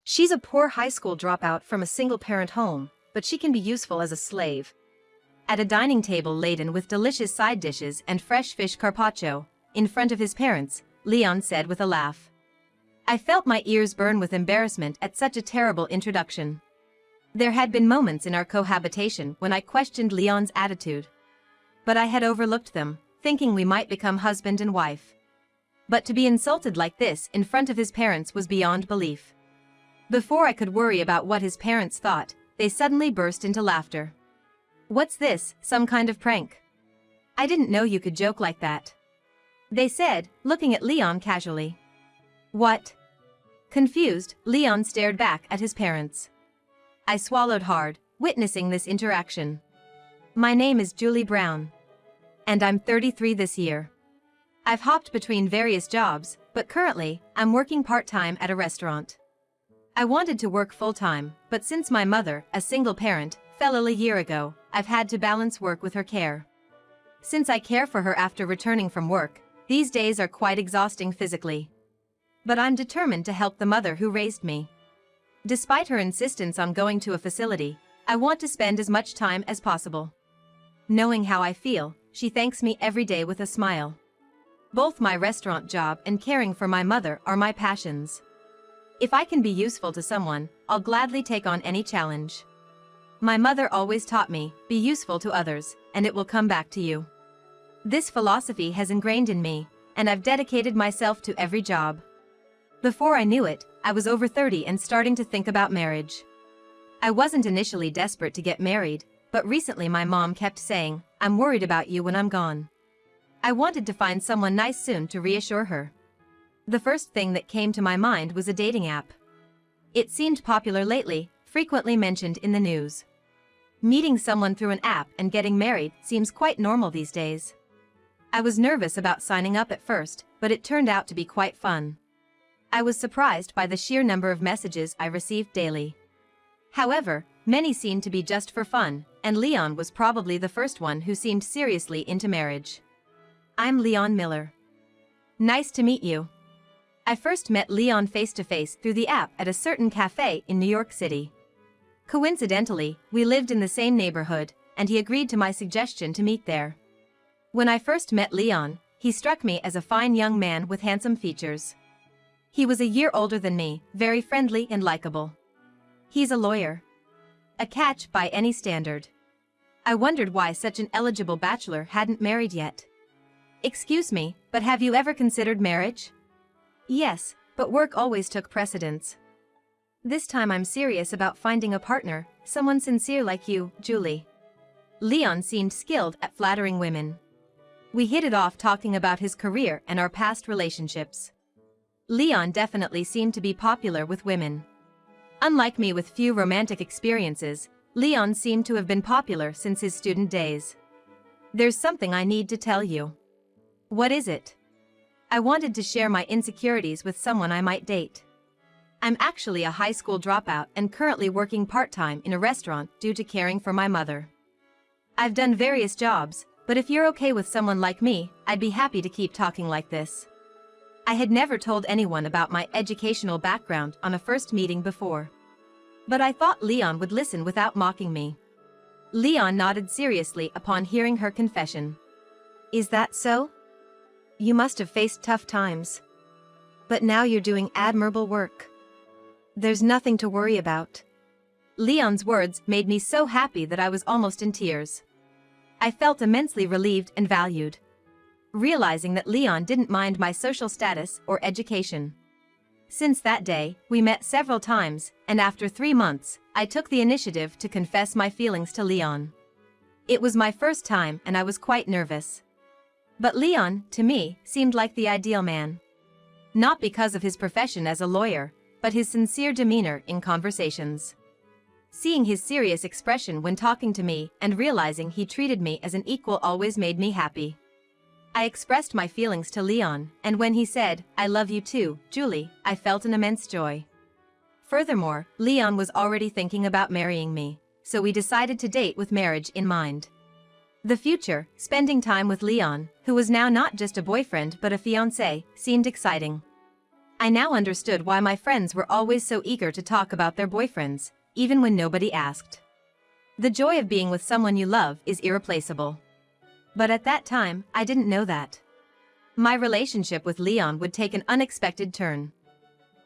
She's a poor high school dropout from a single-parent home, but she can be useful as a slave. At a dining table laden with delicious side dishes and fresh fish carpaccio, in front of his parents, Leon said with a laugh. I felt my ears burn with embarrassment at such a terrible introduction. There had been moments in our cohabitation when I questioned Leon's attitude. But I had overlooked them, thinking we might become husband and wife. But to be insulted like this in front of his parents was beyond belief. Before I could worry about what his parents thought, they suddenly burst into laughter. What's this, some kind of prank? I didn't know you could joke like that. They said, looking at Leon casually. What? Confused, Leon stared back at his parents. I swallowed hard, witnessing this interaction. My name is Julie Brown. And I'm 33 this year. I've hopped between various jobs, but currently, I'm working part-time at a restaurant. I wanted to work full-time, but since my mother, a single parent, fell ill a year ago, I've had to balance work with her care. Since I care for her after returning from work, these days are quite exhausting physically. But I'm determined to help the mother who raised me. Despite her insistence on going to a facility, I want to spend as much time as possible. Knowing how I feel, she thanks me every day with a smile. Both my restaurant job and caring for my mother are my passions. If I can be useful to someone, I'll gladly take on any challenge. My mother always taught me, be useful to others, and it will come back to you. This philosophy has ingrained in me, and I've dedicated myself to every job. Before I knew it, I was over 30 and starting to think about marriage. I wasn't initially desperate to get married, but recently my mom kept saying, I'm worried about you when I'm gone. I wanted to find someone nice soon to reassure her. The first thing that came to my mind was a dating app. It seemed popular lately, frequently mentioned in the news. Meeting someone through an app and getting married seems quite normal these days. I was nervous about signing up at first, but it turned out to be quite fun. I was surprised by the sheer number of messages I received daily. However, many seemed to be just for fun, and Leon was probably the first one who seemed seriously into marriage. I'm Leon Miller. Nice to meet you. I first met Leon face-to-face through the app at a certain cafe in New York City. Coincidentally, we lived in the same neighborhood, and he agreed to my suggestion to meet there. When I first met Leon, he struck me as a fine young man with handsome features. He was a year older than me, very friendly and likable. He's a lawyer. A catch by any standard. I wondered why such an eligible bachelor hadn't married yet. Excuse me, but have you ever considered marriage? Yes, but work always took precedence. This time I'm serious about finding a partner, someone sincere like you, Julie. Leon seemed skilled at flattering women. We hit it off talking about his career and our past relationships. Leon definitely seemed to be popular with women. Unlike me with few romantic experiences, Leon seemed to have been popular since his student days. There's something I need to tell you. What is it? I wanted to share my insecurities with someone I might date. I'm actually a high school dropout and currently working part-time in a restaurant due to caring for my mother. I've done various jobs, but if you're okay with someone like me, I'd be happy to keep talking like this. I had never told anyone about my educational background on a first meeting before. But I thought Leon would listen without mocking me. Leon nodded seriously upon hearing her confession. Is that so? You must have faced tough times. But now you're doing admirable work. There's nothing to worry about. Leon's words made me so happy that I was almost in tears. I felt immensely relieved and valued, realizing that Leon didn't mind my social status or education. Since that day, we met several times, and after 3 months, I took the initiative to confess my feelings to Leon. It was my first time and I was quite nervous. But Leon, to me, seemed like the ideal man. Not because of his profession as a lawyer, but his sincere demeanor in conversations. Seeing his serious expression when talking to me and realizing he treated me as an equal always made me happy. I expressed my feelings to Leon, and when he said, I love you too, Julie, I felt an immense joy. Furthermore, Leon was already thinking about marrying me, so we decided to date with marriage in mind. The future, spending time with Leon, who was now not just a boyfriend but a fiancé, seemed exciting. I now understood why my friends were always so eager to talk about their boyfriends, even when nobody asked. The joy of being with someone you love is irreplaceable. But at that time, I didn't know that. My relationship with Leon would take an unexpected turn.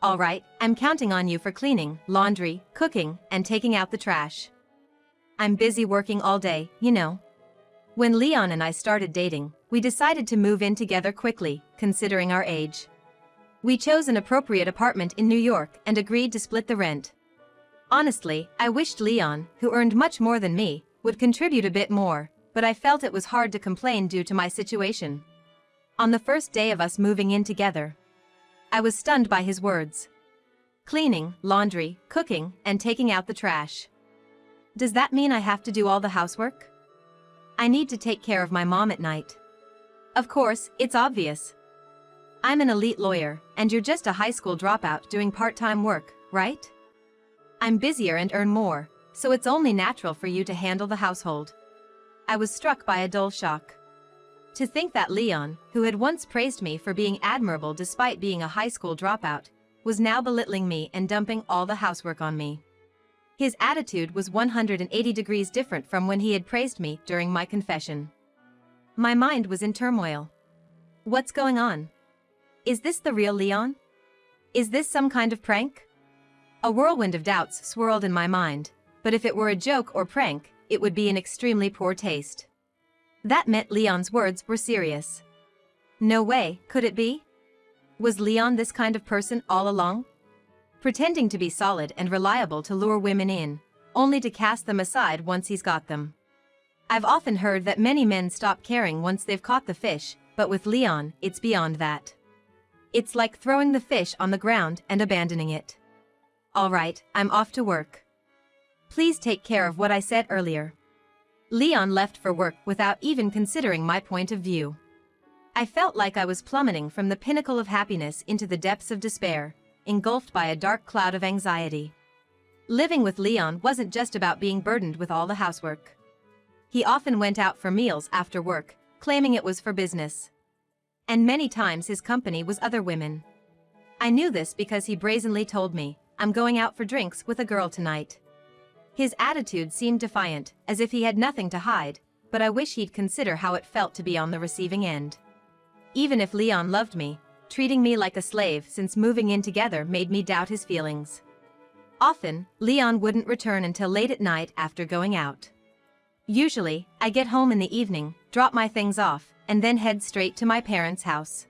All right, I'm counting on you for cleaning, laundry, cooking, and taking out the trash. I'm busy working all day, you know. When Leon and I started dating, we decided to move in together quickly, considering our age. We chose an appropriate apartment in New York and agreed to split the rent. Honestly, I wished Leon, who earned much more than me, would contribute a bit more, but I felt it was hard to complain due to my situation. On the first day of us moving in together, I was stunned by his words. Cleaning, laundry, cooking, and taking out the trash. Does that mean I have to do all the housework? I need to take care of my mom at night. Of course, it's obvious. I'm an elite lawyer, and you're just a high school dropout doing part-time work, right? I'm busier and earn more, so it's only natural for you to handle the household. I was struck by a dull shock. To think that Leon, who had once praised me for being admirable despite being a high school dropout, was now belittling me and dumping all the housework on me. His attitude was 180 degrees different from when he had praised me during my confession. My mind was in turmoil. What's going on? Is this the real Leon? Is this some kind of prank? A whirlwind of doubts swirled in my mind, but if it were a joke or prank, it would be in extremely poor taste. That meant Leon's words were serious. No way, could it be? Was Leon this kind of person all along? Pretending to be solid and reliable to lure women in, only to cast them aside once he's got them. I've often heard that many men stop caring once they've caught the fish, but with Leon, it's beyond that. It's like throwing the fish on the ground and abandoning it. All right, I'm off to work. Please take care of what I said earlier. Leon left for work without even considering my point of view. I felt like I was plummeting from the pinnacle of happiness into the depths of despair, engulfed by a dark cloud of anxiety. Living with Leon wasn't just about being burdened with all the housework. He often went out for meals after work, claiming it was for business. And many times his company was other women. I knew this because he brazenly told me, "I'm going out for drinks with a girl tonight." His attitude seemed defiant, as if he had nothing to hide, but I wish he'd consider how it felt to be on the receiving end. Even if Leon loved me, treating me like a slave since moving in together made me doubt his feelings. Often, Leon wouldn't return until late at night after going out. Usually, I get home in the evening, drop my things off, and then head straight to my parents' house.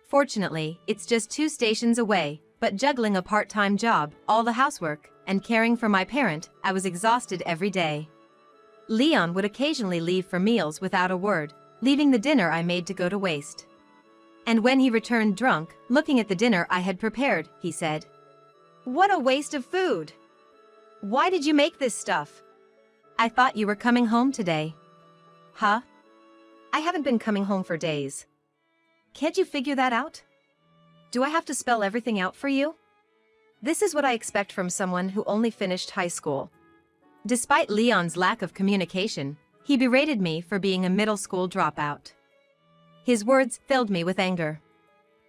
Fortunately, it's just 2 stations away, but juggling a part-time job, all the housework, and caring for my parent, I was exhausted every day. Leon would occasionally leave for meals without a word, leaving the dinner I made to go to waste. And when he returned drunk, looking at the dinner I had prepared, he said, "What a waste of food! Why did you make this stuff? I thought you were coming home today." Huh? I haven't been coming home for days. Can't you figure that out? Do I have to spell everything out for you? This is what I expect from someone who only finished high school. Despite Leon's lack of communication, he berated me for being a middle school dropout. His words filled me with anger.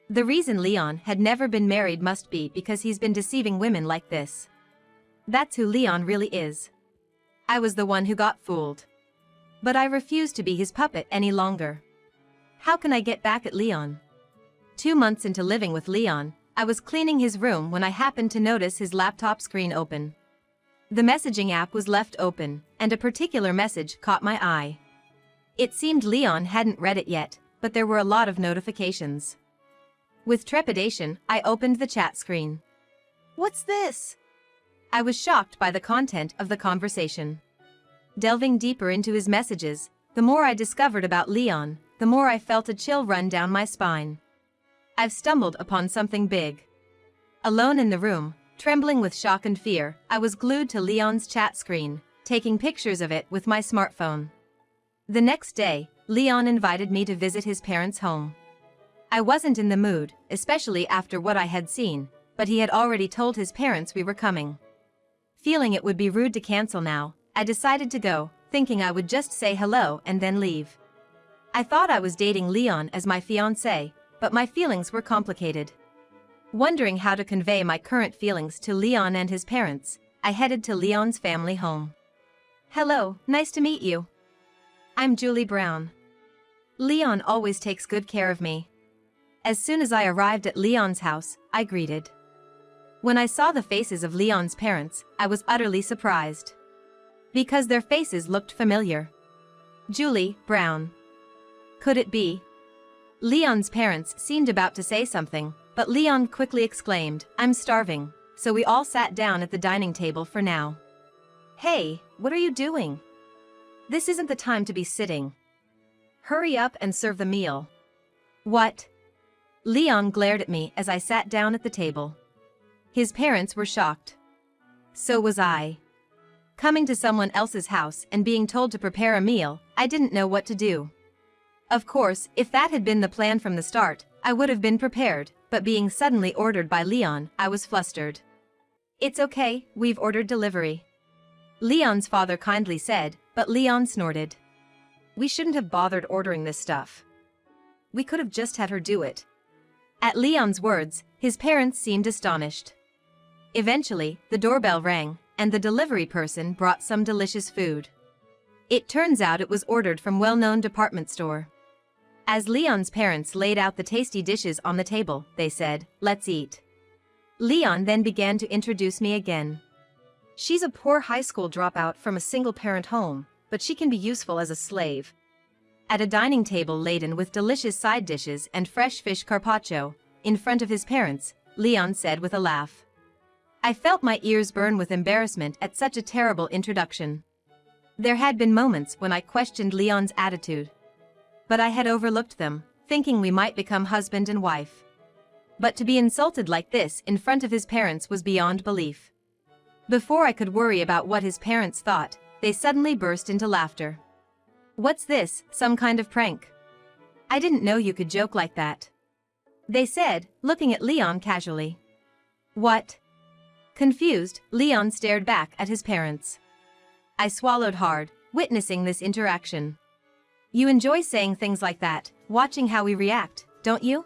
The reason Leon had never been married must be because he's been deceiving women like this. That's who Leon really is. I was the one who got fooled. But I refuse to be his puppet any longer. How can I get back at Leon? 2 months into living with Leon, I was cleaning his room when I happened to notice his laptop screen open. The messaging app was left open, and a particular message caught my eye. It seemed Leon hadn't read it yet, but there were a lot of notifications. With trepidation, I opened the chat screen. "What's this?" I was shocked by the content of the conversation. Delving deeper into his messages, the more I discovered about Leon, the more I felt a chill run down my spine. I've stumbled upon something big. Alone in the room, trembling with shock and fear, I was glued to Leon's chat screen, taking pictures of it with my smartphone. The next day, Leon invited me to visit his parents' home. I wasn't in the mood, especially after what I had seen, but he had already told his parents we were coming. Feeling it would be rude to cancel now, I decided to go, thinking I would just say hello and then leave. I thought I was dating Leon as my fiancé, but my feelings were complicated. Wondering how to convey my current feelings to Leon and his parents, I headed to Leon's family home. Hello, nice to meet you. I'm Julie Brown. Leon always takes good care of me. As soon as I arrived at Leon's house, I greeted. When I saw the faces of Leon's parents, I was utterly surprised. Because their faces looked familiar. Julie Brown. Could it be? Leon's parents seemed about to say something, but Leon quickly exclaimed, "I'm starving," so we all sat down at the dining table for now. Hey, what are you doing? This isn't the time to be sitting. Hurry up and serve the meal. What? Leon glared at me as I sat down at the table. His parents were shocked. So was I. Coming to someone else's house and being told to prepare a meal, I didn't know what to do. Of course, if that had been the plan from the start, I would have been prepared, but being suddenly ordered by Leon, I was flustered. It's okay, we've ordered delivery. Leon's father kindly said, but Leon snorted. We shouldn't have bothered ordering this stuff. We could have just had her do it. At Leon's words, his parents seemed astonished. Eventually, the doorbell rang, and the delivery person brought some delicious food. It turns out it was ordered from well-known department store. As Leon's parents laid out the tasty dishes on the table, they said, "Let's eat." Leon then began to introduce me again. She's a poor high school dropout from a single-parent home, but she can be useful as a slave. At a dining table laden with delicious side dishes and fresh fish carpaccio, in front of his parents, Leon said with a laugh. I felt my ears burn with embarrassment at such a terrible introduction. There had been moments when I questioned Leon's attitude. But I had overlooked them, thinking we might become husband and wife. But to be insulted like this in front of his parents was beyond belief. Before I could worry about what his parents thought, they suddenly burst into laughter. What's this, some kind of prank? I didn't know you could joke like that. They said, looking at Leon casually. What? Confused, Leon stared back at his parents. I swallowed hard, witnessing this interaction. You enjoy saying things like that, watching how we react, don't you?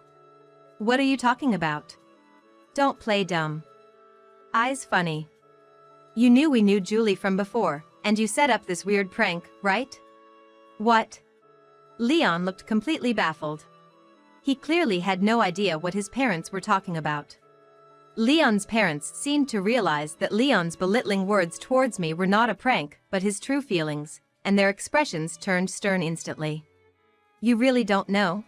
What are you talking about? Don't play dumb. Eyes funny. You knew we knew Julie from before, and you set up this weird prank, right? What? Leon looked completely baffled. He clearly had no idea what his parents were talking about. Leon's parents seemed to realize that Leon's belittling words towards me were not a prank, but his true feelings, and their expressions turned stern instantly. You really don't know?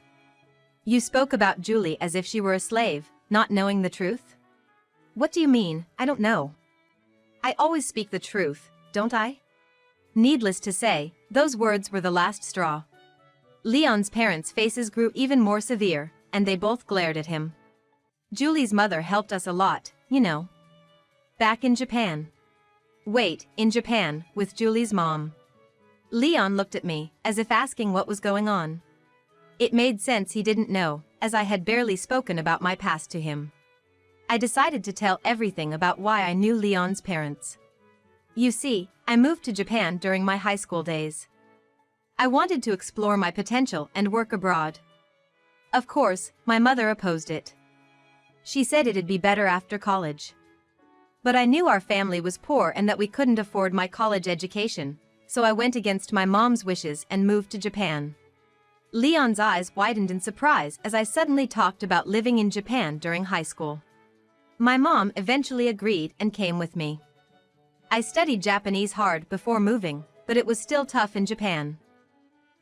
You spoke about Julie as if she were a slave, not knowing the truth? What do you mean, I don't know? I always speak the truth, don't I? Needless to say, those words were the last straw. Leon's parents' faces grew even more severe, and they both glared at him. Julie's mother helped us a lot, you know. Back in Japan. Wait, in Japan, with Julie's mom. Leon looked at me, as if asking what was going on. It made sense he didn't know, as I had barely spoken about my past to him. I decided to tell everything about why I knew Leon's parents. You see, I moved to Japan during my high school days. I wanted to explore my potential and work abroad. Of course, my mother opposed it. She said it'd be better after college. But I knew our family was poor and that we couldn't afford my college education, so I went against my mom's wishes and moved to Japan. Leon's eyes widened in surprise as I suddenly talked about living in Japan during high school. My mom eventually agreed and came with me. I studied Japanese hard before moving, but it was still tough in Japan.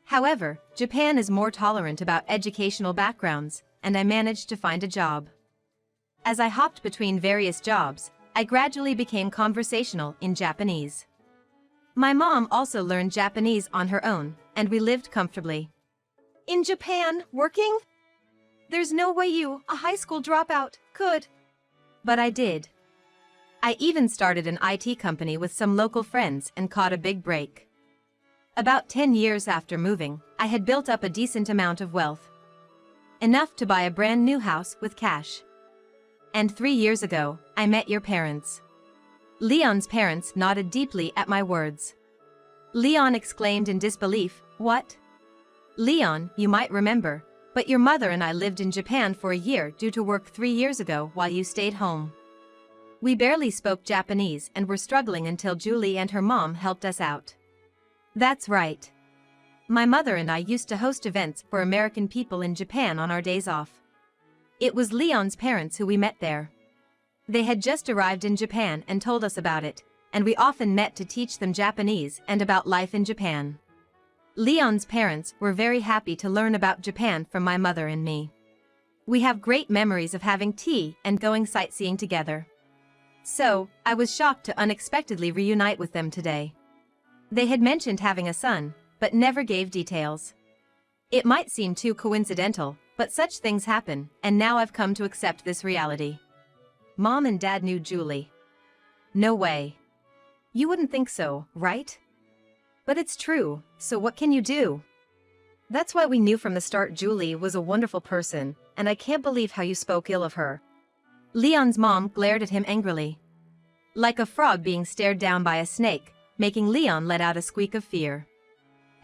However, Japan is more tolerant about educational backgrounds, and I managed to find a job. As I hopped between various jobs, I gradually became conversational in Japanese. My mom also learned Japanese on her own, and we lived comfortably. In Japan, working? There's no way you, a high school dropout, could. But I did. I even started an IT company with some local friends and caught a big break. About 10 years after moving, I had built up a decent amount of wealth. Enough to buy a brand new house with cash. And 3 years ago, I met your parents. Leon's parents nodded deeply at my words. Leon exclaimed in disbelief, "What?" Leon, you might remember, But your mother and I lived in Japan for a year due to work 3 years ago while you stayed home. We barely spoke Japanese and were struggling until Julie and her mom helped us out. That's right. My mother and I used to host events for American people in Japan on our days off. It was Leon's parents who we met there. They had just arrived in Japan and told us about it, and we often met to teach them Japanese and about life in Japan. Leon's parents were very happy to learn about Japan from my mother and me. We have great memories of having tea and going sightseeing together. So, I was shocked to unexpectedly reunite with them today. They had mentioned having a son, but never gave details. It might seem too coincidental, but such things happen, and now I've come to accept this reality. Mom and Dad knew Julie. No way. You wouldn't think so, right? But it's true, so what can you do? That's why we knew from the start Julie was a wonderful person, and I can't believe how you spoke ill of her. Leon's mom glared at him angrily. Like a frog being stared down by a snake, making Leon let out a squeak of fear.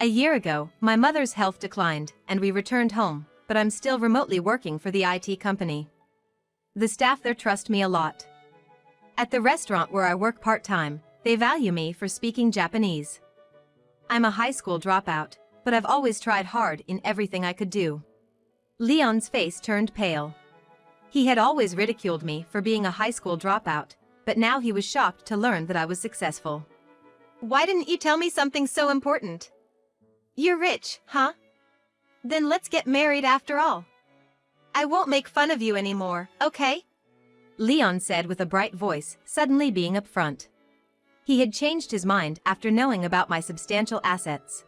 A year ago, my mother's health declined, and we returned home, but I'm still remotely working for the IT company. The staff there trust me a lot. At the restaurant where I work part-time, they value me for speaking Japanese. I'm a high school dropout, but I've always tried hard in everything I could do. Leon's face turned pale. He had always ridiculed me for being a high school dropout, but now he was shocked to learn that I was successful. Why didn't you tell me something so important? You're rich, huh? Then let's get married after all. I won't make fun of you anymore, okay? Leon said with a bright voice, suddenly being upfront. He had changed his mind after knowing about my substantial assets.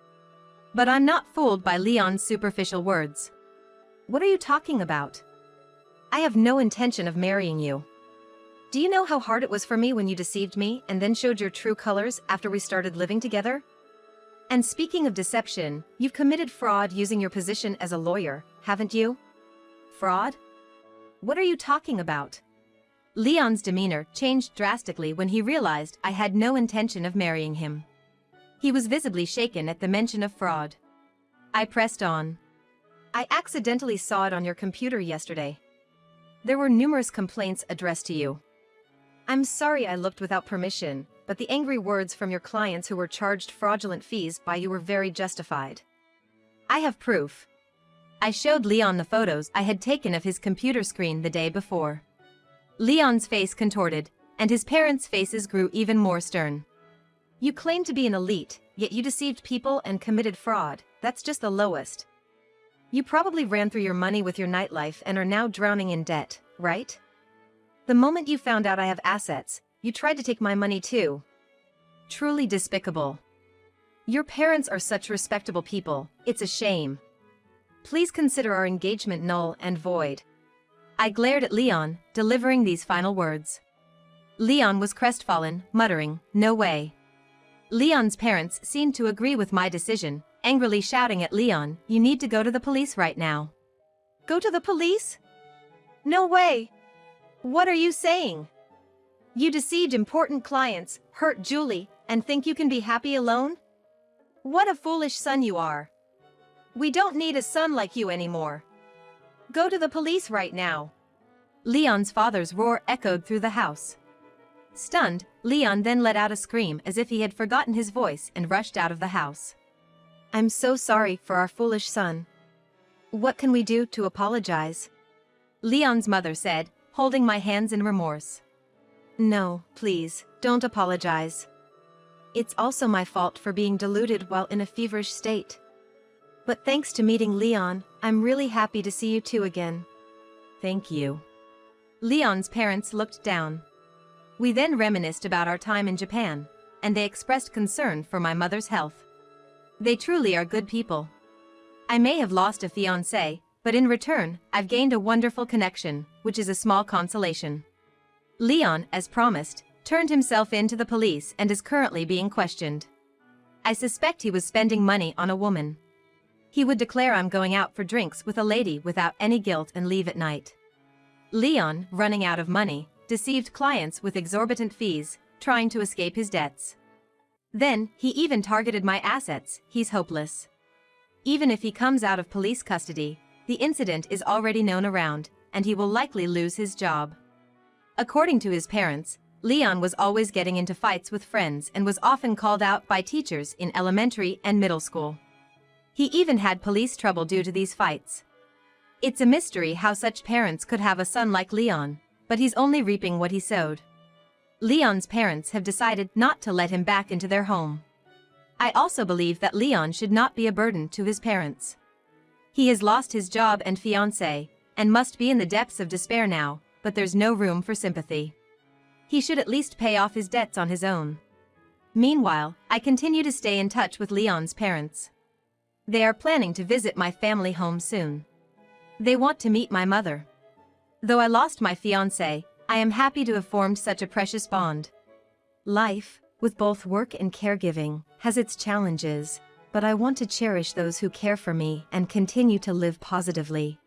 But I'm not fooled by Leon's superficial words. What are you talking about? I have no intention of marrying you. Do you know how hard it was for me when you deceived me and then showed your true colors after we started living together? And speaking of deception, you've committed fraud using your position as a lawyer, haven't you? Fraud? What are you talking about? Leon's demeanor changed drastically when he realized I had no intention of marrying him. He was visibly shaken at the mention of fraud. I pressed on. I accidentally saw it on your computer yesterday. There were numerous complaints addressed to you. I'm sorry I looked without permission, but the angry words from your clients who were charged fraudulent fees by you were very justified. I have proof. I showed Leon the photos I had taken of his computer screen the day before. Leon's face contorted, and his parents' faces grew even more stern. You claim to be an elite, yet you deceived people and committed fraud. That's just the lowest. You probably ran through your money with your nightlife and are now drowning in debt, right? The moment you found out I have assets, you tried to take my money too. Truly despicable. Your parents are such respectable people, it's a shame. Please consider our engagement null and void. I glared at Leon, delivering these final words. Leon was crestfallen, muttering, "No way." Leon's parents seemed to agree with my decision, angrily shouting at Leon, "You need to go to the police right now." Go to the police? No way. What are you saying? You deceived important clients, hurt Julie, and think you can be happy alone? What a foolish son you are. We don't need a son like you anymore. Go to the police right now. Leon's father's roar echoed through the house. Stunned, Leon then let out a scream as if he had forgotten his voice and rushed out of the house. I'm so sorry for our foolish son. What can we do to apologize? Leon's mother said, holding my hands in remorse. No, please, don't apologize. It's also my fault for being deluded while in a feverish state. But thanks to meeting Leon, I'm really happy to see you two again. Thank you. Leon's parents looked down. We then reminisced about our time in Japan, and they expressed concern for my mother's health. They truly are good people. I may have lost a fiancé, but in return, I've gained a wonderful connection, which is a small consolation. Leon, as promised, turned himself in to the police and is currently being questioned. I suspect he was spending money on a woman. He would declare I'm going out for drinks with a lady without any guilt and leave at night. Leon, running out of money, deceived clients with exorbitant fees, trying to escape his debts. Then, he even targeted my assets. He's hopeless. Even if he comes out of police custody, The incident is already known around, and he will likely lose his job. According to his parents, Leon was always getting into fights with friends and was often called out by teachers in elementary and middle school. He even had police trouble due to these fights. It's a mystery how such parents could have a son like Leon, but he's only reaping what he sowed. Leon's parents have decided not to let him back into their home. I also believe that Leon should not be a burden to his parents. He has lost his job and fiancé, and must be in the depths of despair now, but there's no room for sympathy. He should at least pay off his debts on his own. Meanwhile, I continue to stay in touch with Leon's parents. They are planning to visit my family home soon. They want to meet my mother. Though I lost my fiancé, I am happy to have formed such a precious bond. Life, with both work and caregiving, has its challenges, but I want to cherish those who care for me and continue to live positively.